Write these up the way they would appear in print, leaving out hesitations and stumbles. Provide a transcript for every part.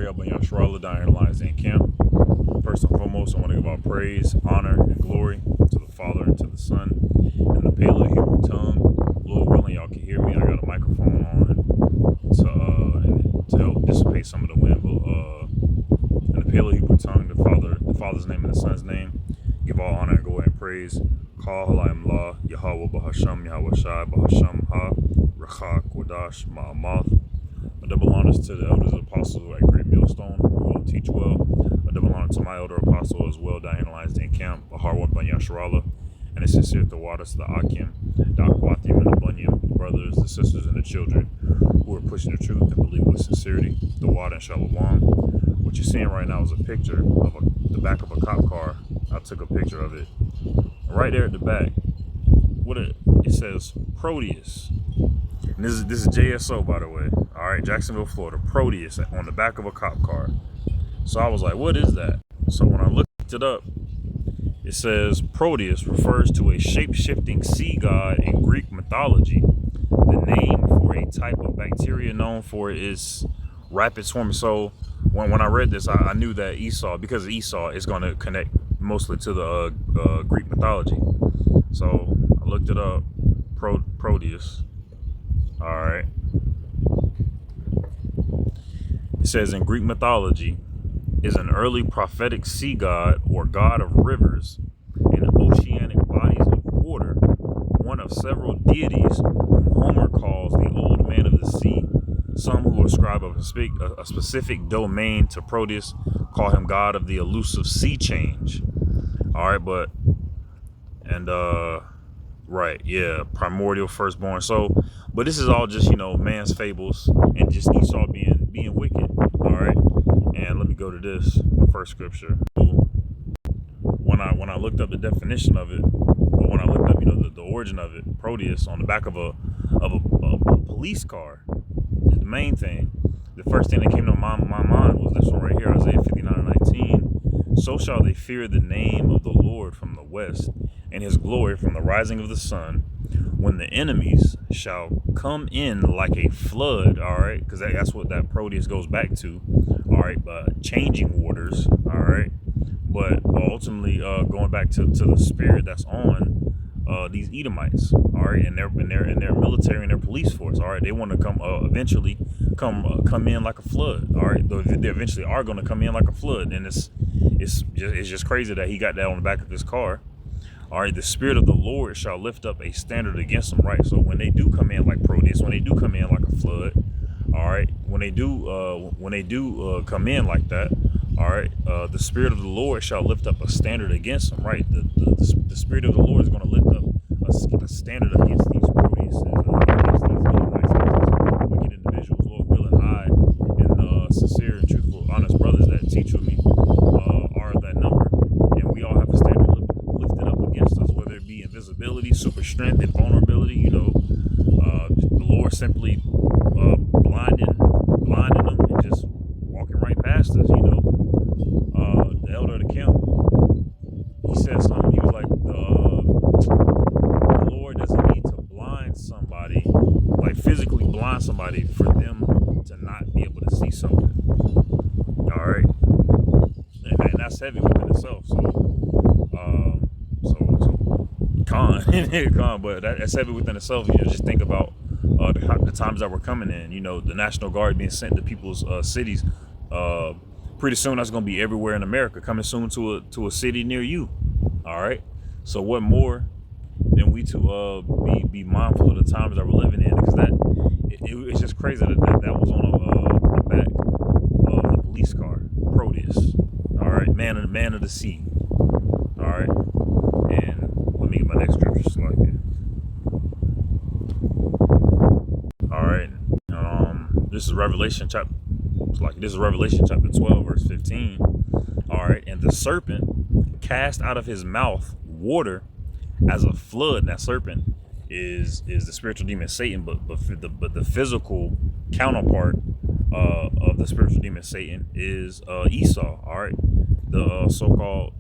Yahweh Ben Yasharallah down here in the Lions Den camp. First and foremost, I want to give all praise, honor, and glory to the Father, and to the Son, and the Paleo Hebrew tongue. Lord willing, y'all can hear me. I got a microphone on to help dissipate some of the wind. But in the Paleo Hebrew tongue, the Father's name and the Son's name, give all honor and glory and praise. Kal Halayim La Yahweh Bahasham Yahweh Shai Bahasham Ha Rachak Wadash Ma'amath. A double honor to the elders and apostles at Great Millstone, who will teach well. A double honor to my elder apostle as well, down here in the Lions Den camp, Harwan Ben Yasharallah, and a sincere Tawadas to the Akim, the Akwathim and the Bunyam, the brothers, the sisters, and the children who are pushing the truth and believe with sincerity. The Wad and Shalom. What you're seeing right now is a picture of the back of a cop car. I took a picture of it. Right there at the back, it says Proteus. And this is JSO, by the way. All right, Jacksonville, Florida. Proteus on the back of a cop car. So I was like, what is that? So when I looked it up, it says Proteus refers to a shape-shifting sea god in Greek mythology. The name for a type of bacteria known for its rapid swarming. So when I read this, I knew that Esau, because of Esau, it's going to connect mostly to the Greek mythology. So I looked it up, Proteus. All right. It says in Greek mythology is an early prophetic sea god or god of rivers and oceanic bodies of water, one of several deities whom Homer calls the old man of the sea. Some who ascribe a specific domain to Proteus call him god of the elusive sea change. All right, right, yeah, primordial firstborn. So, but this is all just, man's fables and just Esau being wicked. All right, and let me go to this first scripture. When I looked up the definition of it, or when I looked up, the origin of it, Proteus on the back of a police car, the main thing, the first thing that came to my mind was this one right here, Isaiah 59:19. So shall they fear the name of the Lord from the west, and his glory from the rising of the sun, when the enemies shall come in like a flood. All right, because that's what that Proteus goes back to. All right, but changing waters. All right, but ultimately going back to the spirit that's on these Edomites. All right, and their military and their police force. All right, they want to come eventually come in like a flood. All right, they eventually are going to come in like a flood, and it's just crazy that he got that on the back of his car. All right, the spirit of the Lord shall lift up a standard against them. Right, so when they do come in like Proteus, when they do come in like a flood, all right, when they do come in like that, all right, the spirit of the Lord shall lift up a standard against them. Right, the spirit of the Lord is going to lift up a standard against these Proteus, against these Edomites, wicked individuals. Lord willing, I and sincere and truthful, honest brothers that teach with me are that number, and we all have a standard lifted up against us, whether it be invisibility, super strength, and vulnerability. The Lord simply blinding them and just walking right past us. The elder of the camp, he said something. He was like, the Lord doesn't need to blind somebody, like physically blind somebody, for them to not be able to see something. All right, and that's heavy within itself. But that's heavy within itself. Just think about the times that we're coming in. The National Guard being sent to people's cities. Pretty soon, that's going to be everywhere in America. Coming soon to a city near you. All right. So what more than we to be mindful of the times that we're living in? Because it's just crazy that was on the back of the police car, Proteus. All right, man of the sea. All right, and let me get my next scripture slide here. All right, this is Revelation chapter 12, verse 15. All right, and the serpent cast out of his mouth water as a flood. And that serpent is the spiritual demon Satan, but the physical counterpart of the spiritual demon Satan is Esau. All right, the so-called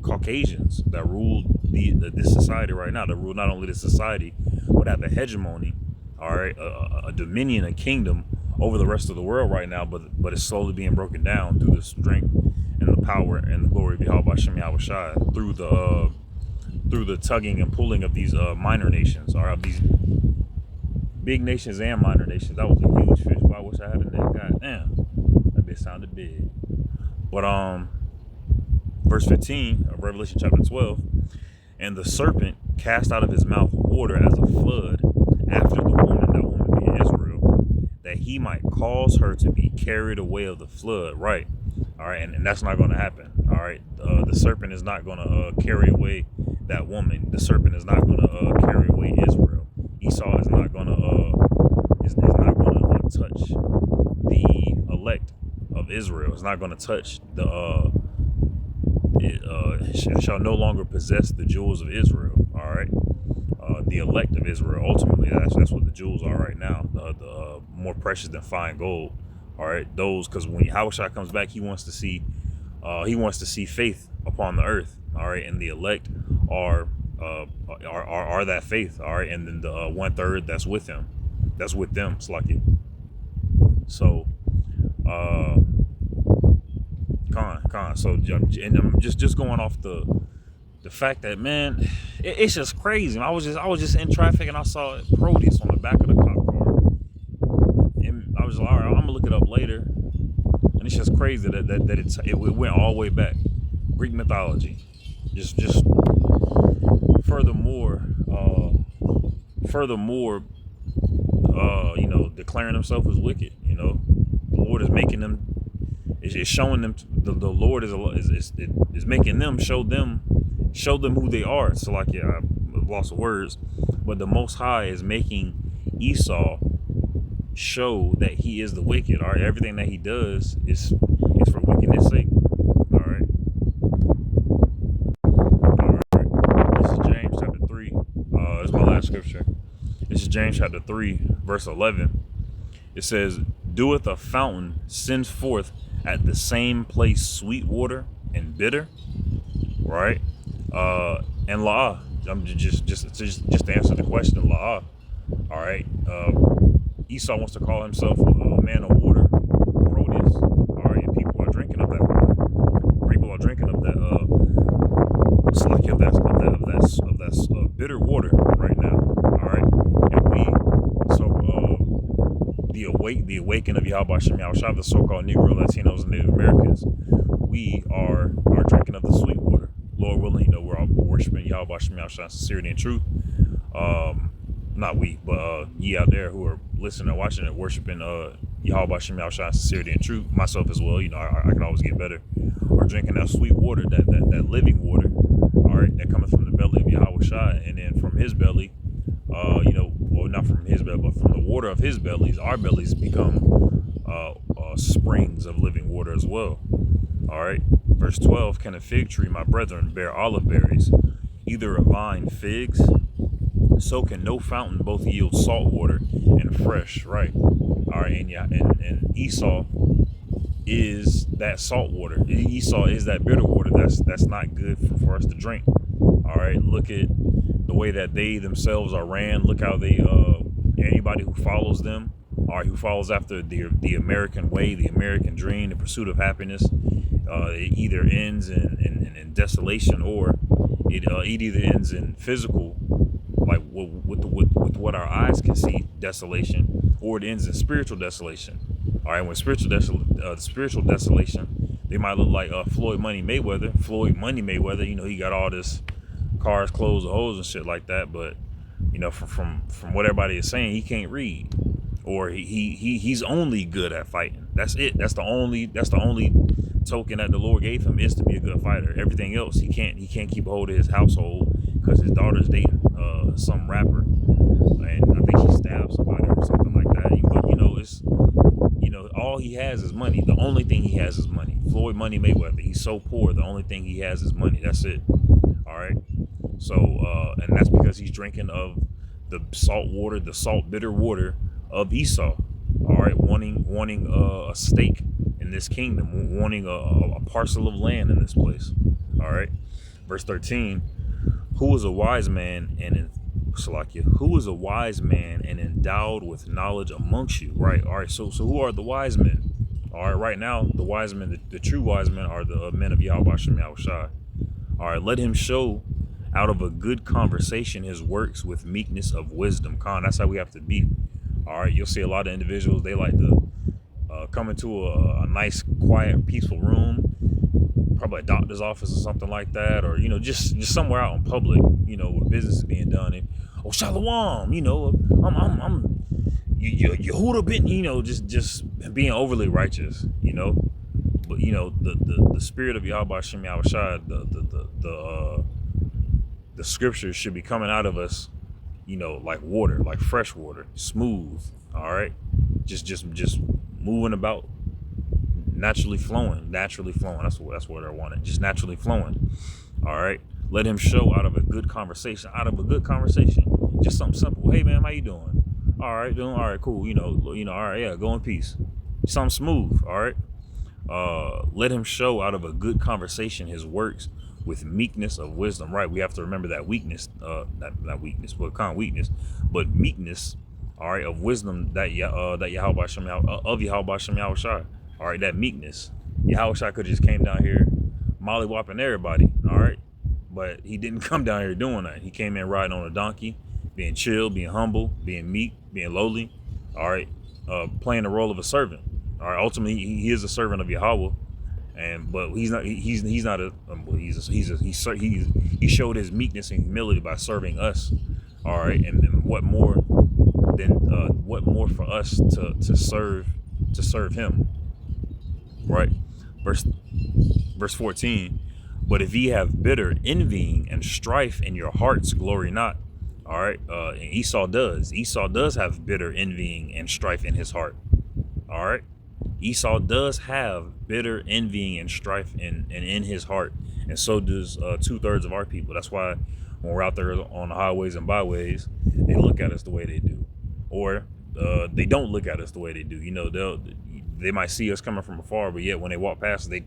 Caucasians that rule this society right now, that rule not only this society but have a hegemony. All right, a dominion, a kingdom over the rest of the world right now, but it's slowly being broken down through the strength and the power and the glory of Yahweh Shem Yahweh Shai, through the tugging and pulling of these minor nations, or of these big nations and minor nations. That was a huge fish. Well, I wish I had a net. God damn, that bit sounded big. But verse 15 of Revelation chapter 12, and the serpent cast out of his mouth water as a flood after the woman, that woman being Israel, that he might cause her to be carried away of the flood. Right. All right. And that's not going to happen. All right. The serpent is not going to carry away that woman. The serpent is not going to carry away Israel. Esau is not going to touch the elect of Israel. It's not going to touch it shall no longer possess the jewels of Israel. All right. The elect of Israel. Ultimately, that's what the jewels are right now. The more precious than fine gold. All right. Those, because when Yahushua comes back, he wants to see faith upon the earth. All right. And the elect are that faith. All right. And then the 1/3 that's with him, that's with them. It's like it. So, So, and I'm just going off the fact that, man, it's just crazy. I was just in traffic and I saw Proteus on the back of the cop car, and I was like, all right, I'm gonna look it up later. And it's just crazy that it went all the way back, Greek mythology. Just furthermore, declaring himself as wicked. The Lord is making them. It's showing them. The Lord is making them show them who they are. So, like, yeah, I've lost the words, but the Most High is making Esau show that he is the wicked. All right, everything that he does is for wickedness' sake. All right. This is James chapter 3. This is my last scripture. This is James chapter 3, verse 11. It says, "Doeth a fountain send forth at the same place sweet water and bitter?" Right? And La'ah. I'm just to answer the question, La'ah. All right. Esau wants to call himself a man of water, Proteus. All right, and people are drinking of that water. People are drinking of that bitter water right now. All right, and the awakening of Yahweh Shem Yahushua, the so-called Negro, Latinos, and Native Americans, we are drinking of the sweet water. Lord willing, we're all worshiping Yahweh Shem Yahushua in sincerity and truth. Not we, but ye out there who are listening and watching it, worshiping Yahweh Shem Yahushua in sincerity and truth. Myself as well. I can always get better. Or drinking that sweet water, that living water. All right, that cometh from the belly of Yahweh Shai, and then from his belly, well, not from his belly, but from the water of his bellies, our bellies become springs of living water as well. All right. Verse 12, "Can a fig tree, my brethren, bear olive berries, either a vine figs? So can no fountain both yield salt water and fresh." Right. All right. And Esau is that salt water. Esau is that bitter water that's not good for us to drink. All right. Look at the way that they themselves are ran. Look how they anybody who follows them, or who follows after the American way, the American dream, the pursuit of happiness, it either ends in desolation, or it either ends in physical, like with what our eyes can see, desolation, or it ends in spiritual desolation. All right, when spiritual desolation, they might look like Floyd Money Mayweather. He got all this cars, clothes, hoes, and shit like that, but from what everybody is saying, he can't read, or he's only good at fighting. That's it. That's the only token that the Lord gave him, is to be a good fighter. Everything else, he can't keep a hold of his household because his daughter's dating some rapper, and I think she stabbed somebody or something like that. But it's all he has is money. The only thing he has is money. Floyd Money Mayweather. He's so poor. The only thing he has is money. That's it. All right. So and that's because he's drinking of the salt water, the salt bitter water of Esau. All right, wanting a stake in this kingdom, wanting a parcel of land in this place. All right, verse 13. "Who is a wise man and Salakia, who is a wise man and endowed with knowledge amongst you? Right. All right. So who are the wise men? All right. Right now, the wise men, the true wise men, are the men of Yahweh Shem Yahushai. All right. Let him show out of a good conversation his works with meekness of wisdom. Khan. That's how we have to be. All right. You'll see a lot of individuals. They like to come into a nice, quiet, peaceful room, probably a doctor's office or something like that, or just somewhere out in public, where business is being done. And oh, shalom, I'm Yehuda been, just being overly righteous, But the spirit of Yahweh Shem Yahushai, the scriptures should be coming out of us, like water, like fresh water, smooth. All right, just moving about, naturally flowing. That's what I wanted. Just naturally flowing. All right. Let him show out of a good conversation. Just something simple. Hey man, how you doing? All right, doing all right, cool. All right, yeah, go in peace. Something smooth. All right. Let him show out of a good conversation his works with meekness of wisdom. Right. We have to remember that weakness, not weakness, but kind of weakness, but meekness. All right, of wisdom that Yahweh Shem Yahushai. All right, that meekness. Yahushua could have just came down here mollywhopping everybody. All right, but he didn't come down here doing that. He came in riding on a donkey, being chill, being humble, being meek, being lowly. All right, playing the role of a servant. All right, ultimately he is a servant of Yahweh, but he's not. He's not a. He showed his meekness and humility by serving us. All right, and what more for us to serve him. Right. Verse 14. But if ye have bitter envying and strife in your hearts, glory not. All right. And Esau does have bitter envying and strife in his heart. All right. Esau does have bitter envying and strife in his heart. And so does 2/3 of our people. That's why when we're out there on the highways and byways, they look at us the way they do. Or they don't look at us the way they do. They might see us coming from afar, but yet when they walk past us, they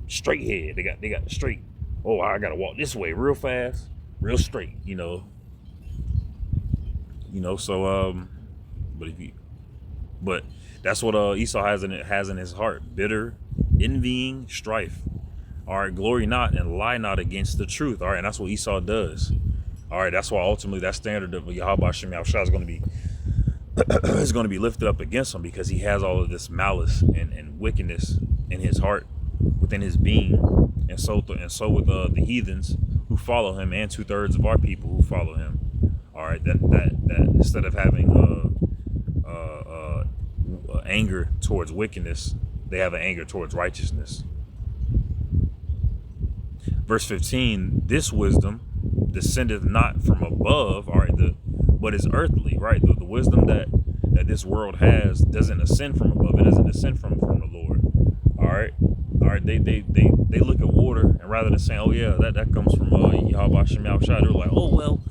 straight head. They got straight. Oh, I gotta walk this way real fast, real straight. So but that's what Esau has in his heart: bitter envying, strife. All right, glory not and lie not against the truth. All right, and that's what Esau does. All right, that's why ultimately that standard of Yahweh Shem Yahushua is going to be lifted up against him, because he has all of this malice and wickedness in his heart, within his being. And so with the heathens who follow him, and 2/3 of our people who follow him. All right, that instead of having anger towards wickedness, they have an anger towards righteousness. Verse 15, this wisdom descendeth not from above, all right, but is earthly, right? The wisdom that this world has doesn't ascend from above. It doesn't descend from the Lord. All right. They look at water, and rather than saying, oh yeah, that comes from Yahweh Shem Yahushai, they're like, oh well,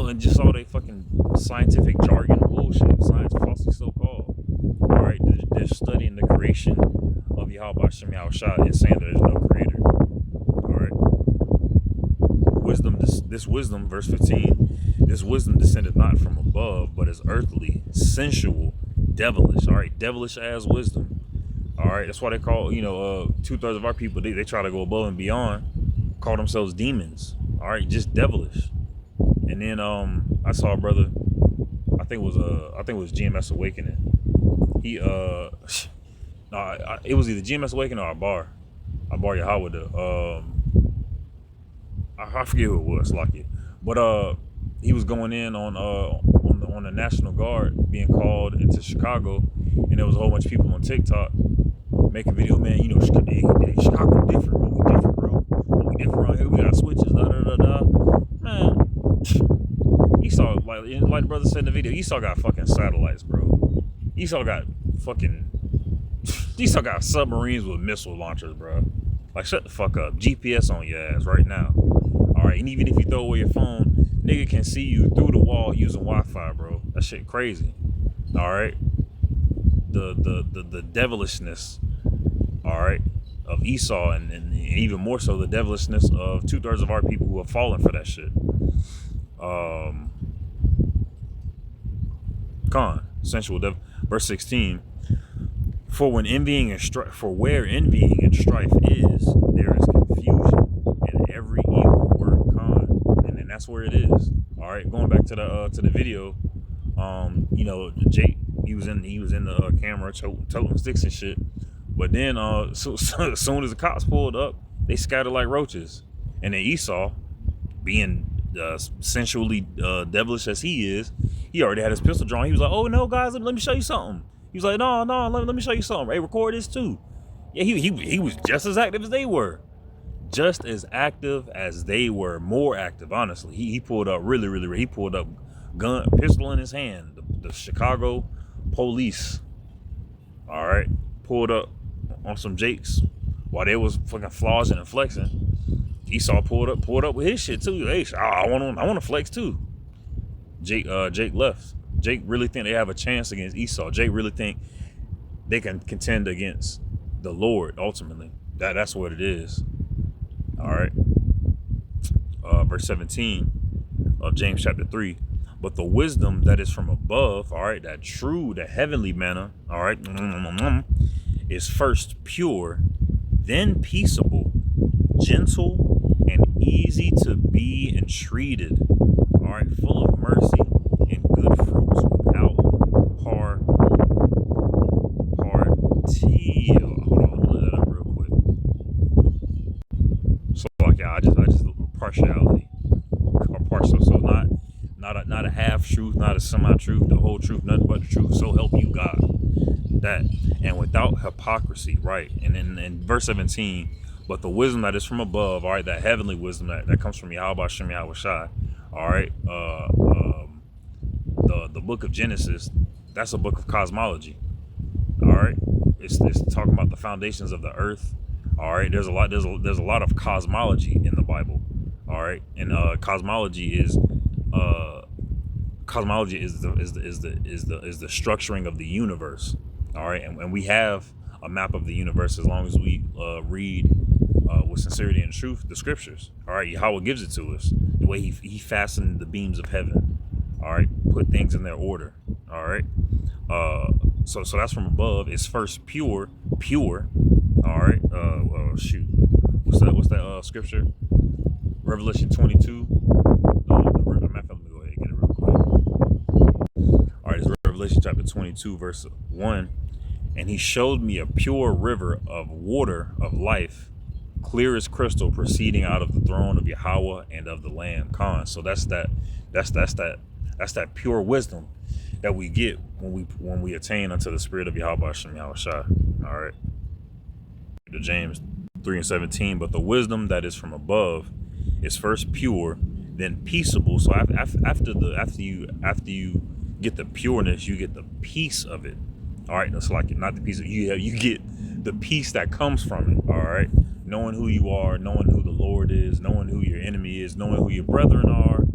and just all they fucking scientific jargon bullshit, science falsely so called. All right, they're studying the creation of Yahweh Shem Yahushai and saying that there's no creator. All right. This wisdom, verse 15, this wisdom descended not from above, but is earthly, sensual, devilish. All right, devilish as wisdom. All right, that's why they call 2/3 of our people, they try to go above and beyond, call themselves demons. All right, just devilish. And then I saw a brother, I think it was GMS Awakening. He it was either GMS Awakening or Abar Yahweh. I forget who it was, but he was going in on the National Guard being called into Chicago, and there was a whole bunch of people on TikTok making a video, man. Chicago different, bro. We different, bro. We different around here. We got switches, Man, Esau, like the brother said in the video, Esau got fucking satellites, bro. Esau got submarines with missile launchers, bro. Like, shut the fuck up. GPS on your ass right now. All right, and even if you throw away your phone, nigga can see you through the wall using Wi-Fi, bro. That shit crazy. All right, the devilishness. All right, of Esau, and even more so the devilishness of 2/3 of our people who have fallen for that shit. Verse 16. For when envying and for where envying and strife is, there is confusion and every evil work. And then that's where it is. All right, going back to the video. Jake, he was in the camera toting sticks and shit. But then so as soon as the cops pulled up, they scattered like roaches. And then Esau, being sensually devilish as he is, he already had his pistol drawn. He was like, "Oh no, guys, let me show you something." He was like, "No, let me show you something. Hey, record this too." Yeah, he was just as active as they were. Just as active as they were, more active, honestly. He pulled up really. He pulled up pistol in his hand. The Chicago police, all right, pulled up on some Jakes while they was fucking flossing and flexing. Esau pulled up with his shit too. Hey, I want to flex too. Jake left. Jake really think they have a chance against Esau. Jake really think they can contend against the Lord ultimately. That's what it is. All right. Verse 17 of James chapter 3. But the wisdom that is from above, all right, the heavenly manna, all right, is first pure, then peaceable, gentle, and easy to be entreated, all right, full of mercy and good fruits without partial. Hold on, let me look that up real quick. So like, I just partiality or partial, so not a half truth, not a semi-truth, the whole truth, nothing but the truth. So help you God. That, and without hypocrisy, right? And then in verse 17, but the wisdom that is from above, all right, that heavenly wisdom that comes from Yahweh Shem Yahweh Shai, all right, the book of Genesis, that's a book of cosmology, all right. It's talking about the foundations of the earth, all right. There's a lot of cosmology in the Bible, all right, and cosmology is the structuring of the universe, all right, and we have a map of the universe as long as we read with sincerity and truth the scriptures, all right. Yahweh gives it to us, the way he fastened the beams of heaven, all right, put things in their order, all right. So that's from above. It's first pure, all right. Shoot, what's that scripture? Revelation 22. Let me go ahead and get it real quick. All right, it's Revelation chapter 22, verse 1. And he showed me a pure river of water of life, clear as crystal, proceeding out of the throne of Yahweh and of the Lamb. So that's that pure wisdom that we get when we attain unto the spirit of Yahweh Shem Yahweh Shai. All right. To James 3:17, but the wisdom that is from above is first pure, then peaceable. So after you get the pureness, you get the peace of it. All right, that's like not the peace of you get the peace that comes from it. All right, knowing who you are, knowing who the Lord is, knowing who your enemy is, knowing who your brethren are,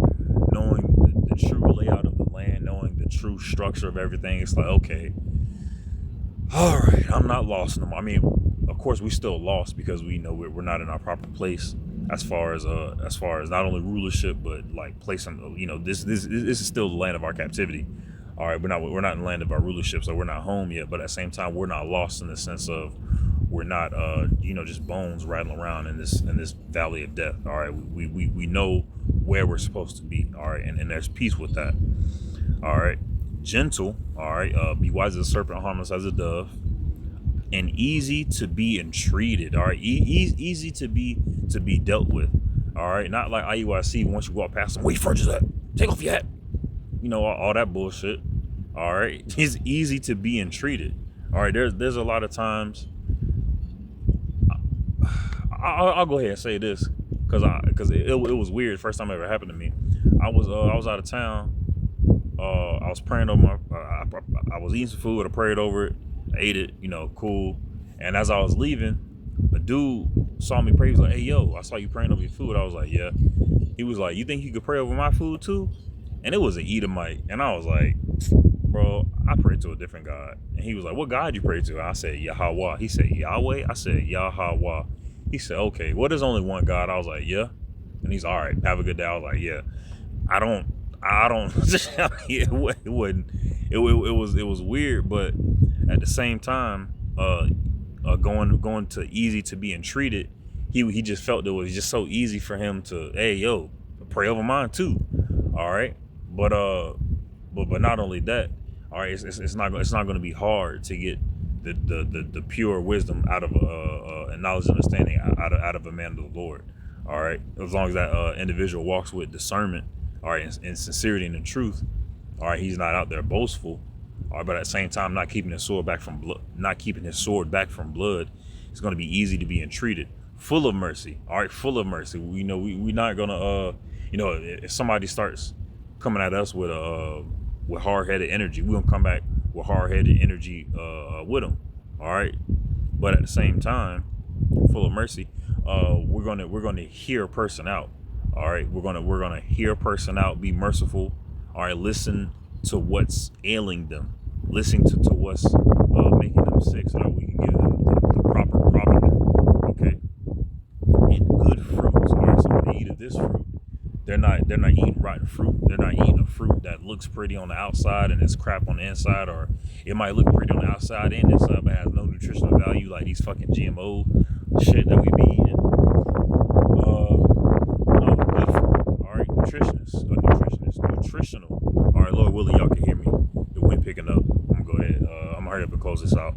knowing the true layout of the land, knowing the true structure of everything. It's like, okay, all right, I'm not lost no more. I mean, of course we still lost because we know we're not in our proper place as far as not only rulership but like placing, this is still the land of our captivity. All right, we're not in the land of our rulership, so we're not home yet, but at the same time we're not lost in the sense of we're not just bones rattling around in this valley of death. All right, we know where we're supposed to be. All right, and there's peace with that. All right, gentle. All right, be wise as a serpent, harmless as a dove, and easy to be entreated. All right, easy to be dealt with. All right, not like IUIC. Once you walk past them, where your furniture's at? Take off your hat. All that bullshit. All right, it's easy to be entreated. All right, there's a lot of times. I'll go ahead and say this because it was weird. First time it ever happened to me. I was out of town. I was praying over I was eating some food. I prayed over it. I ate it. Cool. And as I was leaving, a dude saw me pray. He was like, "Hey, yo, I saw you praying over your food." I was like, "Yeah." He was like, "You think you could pray over my food too?" And it was an Edomite. And I was like, bro, I pray to a different God. And he was like, what God you pray to? I said, Yahweh. He said, Yahweh? I said, Yahweh. He said, okay, well, there's only one God. I was like, yeah. And he's all right, have a good day. I was like, yeah. I don't, it wasn't, it was weird, but at the same time, going to easy to being treated, he just felt it was just so easy for him to, hey, yo, pray over mine too. All right. But not only that, all right, it's not going to be hard to get the pure wisdom out of and knowledge and understanding out of a man of the Lord. All right, as long as that individual walks with discernment, all right, and sincerity and in truth, all right, he's not out there boastful, all right, but at the same time, not keeping his sword back from blood, it's going to be easy to be entreated, full of mercy. All right, full of mercy. We know we're not gonna if somebody starts coming at us with hard-headed energy, we're gonna come back with hard-headed energy with them. All right, but at the same time, full of mercy, we're gonna hear a person out. All right, we're gonna hear a person out, be merciful. All right, listen to what's ailing them, listen to what's making them sick, so that we can give them the proper provender. Okay, and good fruits. All right, so when they eat of this fruit, they're not eating rotten fruit. They're not eating a fruit that looks pretty on the outside and it's crap on the inside, or it might look pretty on the outside and inside but has no nutritional value, like these fucking GMO shit that we be eating. No, good fruit. All right, nutritional. All right, Lord willing, y'all can hear me. The wind picking up. I'm gonna go ahead. I'm gonna hurry up and close this out.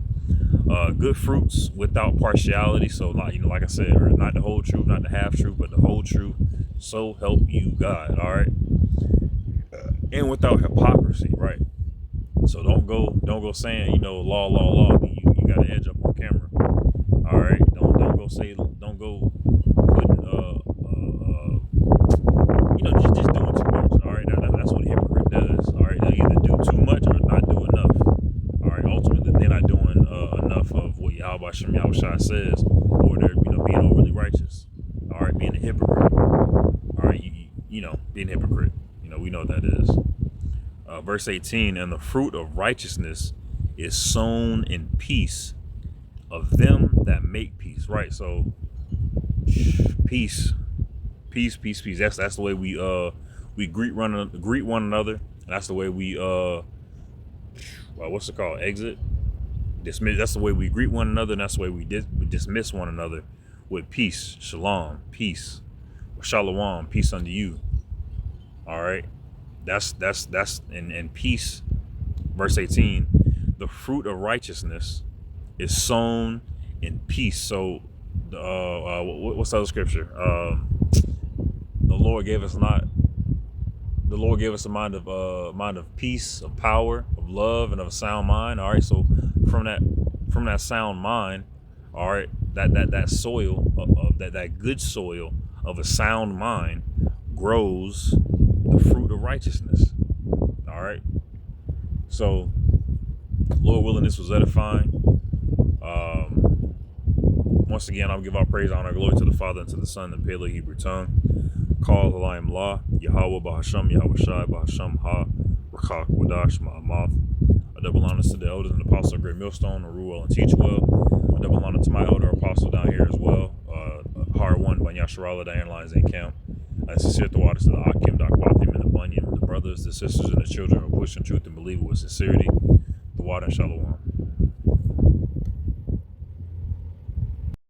Good fruits without partiality. So, like I said, or not the whole truth, not the half truth, but the whole truth. So help you God. All right, and without hypocrisy, right? So don't go saying law. You got an edge up on camera. All right, don't go putting just doing too much. All right, that's what a hypocrite does. All right, they either do too much or not do enough. All right, ultimately they're not doing enough of what Yahweh Shem Yahushua says, or they're being overly righteous. All right, being a hypocrite. All right, being a hypocrite. We know what that is. Verse 18, and the fruit of righteousness is sown in peace of them that make peace. Right, so peace. That's the way we greet one another. That's the way we what's it called? Exit, dismiss. That's the way we greet one another, and that's the way we dismiss one another with peace, shalom, peace, shalom, peace unto you. All right, that's in peace. Verse 18, the fruit of righteousness is sown in peace. So, what's the other scripture? The Lord gave us a mind of peace, of power, of love, and of a sound mind. All right, so from that sound mind, all right, that soil of that good soil of a sound mind grows the fruit of righteousness. All right, so Lord willing, this was edifying. Once again, I'll give our praise, honor, glory to the Father, and to the Son, and Paleo Hebrew tongue. Call Halayim La, Yahweh Bahasham, Yahweh Shai Bahasham Ha, Rakak Wadash Ma'amath. A double honor to the elders and apostle of Great Millstone, and rule well and teach well. A double honor to my elder apostle down here as well, Har One, Banyasharala, Diane Lines and Camp. And sincere thoughts to the Akim, Dakwathim, and the Bunyan, the brothers, the sisters, and the children who are pushing truth and believe with sincerity. The water and Shalom.